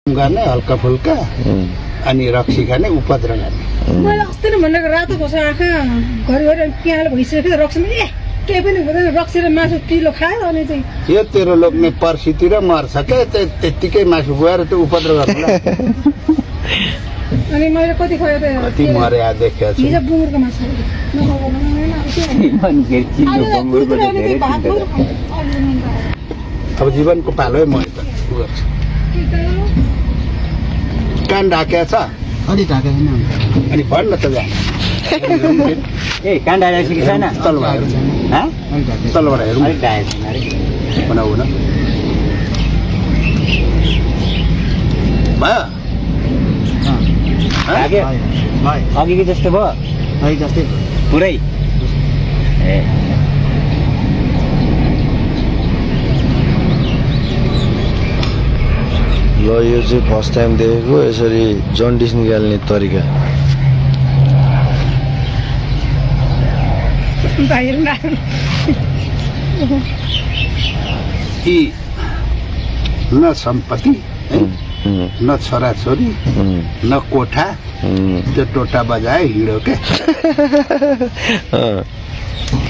गर्ने हल्का फुल्का अनि रक्सी खाने उपद्रो गर्ने मैले अस्ति नै भनेको रातो घोषा आँखा घरिघरि पियाले भइसक्यो रक्सीमा केही पनि हुँदैन रक्सी र मासु किलो खायो अनि चाहिँ यो तेरो लोग्ने पर्सितिर मर्छ क्या त्यत्तिकै मासु गएर त्यो उपद्रो गर्नु अनि मैले कति खायो त कति मरे देखेको छु हिजो बुङ्गुरको मासु अब जीवनको पालो म त गर्छु कान ढाकेको छ अलि ढाके छैन अनि भन्न त जा ए कान ढाकेको छ कि छैन तलबाट अलि तलबाट हेरौँ ढाकेको छैन अरे बनाऊ न भयो ढाक्यो अघिको जस्तो भयो अघि जस्तै पुरै ए ल यो चाहिँ फर्स्ट टाइम देखेको यसरी जन्डिस निकाल्ने तरिका कि न सम्पत्ति न छोराछोरी न कोठा त्यो टोटा बजाए हिँड्यो क्या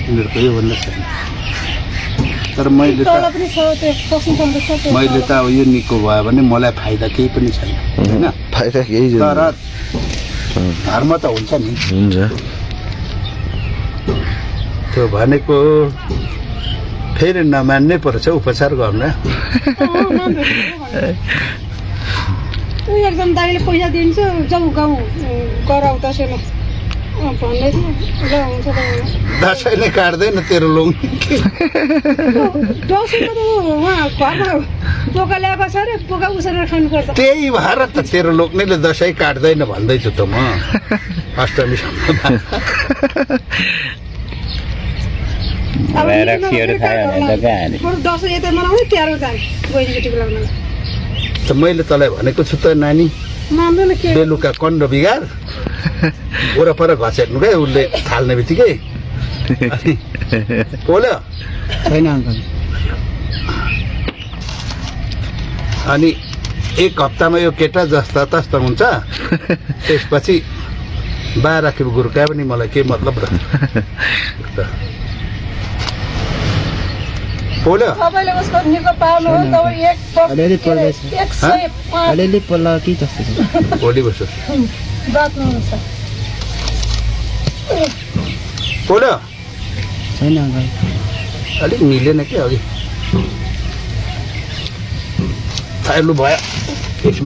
यिनीहरूको योभन्दा छैन तर मैले त अब यो निको भयो भने मलाई फाइदा केही पनि छैन होइन फाइदा केही छैन तर धर्म त हुन्छ नि हुन्छ त्यो भनेको फेरि नमान्नै पर्छ उपचार गर्न एकदम दाइले पैसा दिन्छ जाउँ गाउँ गराउ दसैँमा भन्दै थियो ल हुन्छ दसैँले काट्दैन तेरो लोङ दसैँमा त उहाँ घरमा पोका ल्याएको छ अरे पोका उसेर खानुपर्छ त्यही भएर त तेरो लोग्नेले दसैँ काट्दैन भन्दैछु त म अष्टमीसम्म दसैँ यता मनाउने तिहारमा जाने बहिनी केटीको लाग्नु त मैले तँलाई भनेको छु त नानी मान्दैन के बेलुका कन्ड बिगार वरपर घसेर्नु क्या उसले थाल्ने बित्तिकै बोल्यो छैन अङ्कल अनि एक हप्तामा यो केटा जस्ता तस्ता हुन्छ त्यसपछि 12 खेप गुर्कायो पनि मलाई के मतलब र बोल्यो तपाईँले उसको निको पाउनु हो तपाईँ अलिअलि पल्दैछ अलिअलि पल्ला कि जस्तो छ भोलि बस्छु बाँच्नुहुन्छ बोल्यो छैन अङ्कल अलिक मिलेन क्या अघि चालु भयो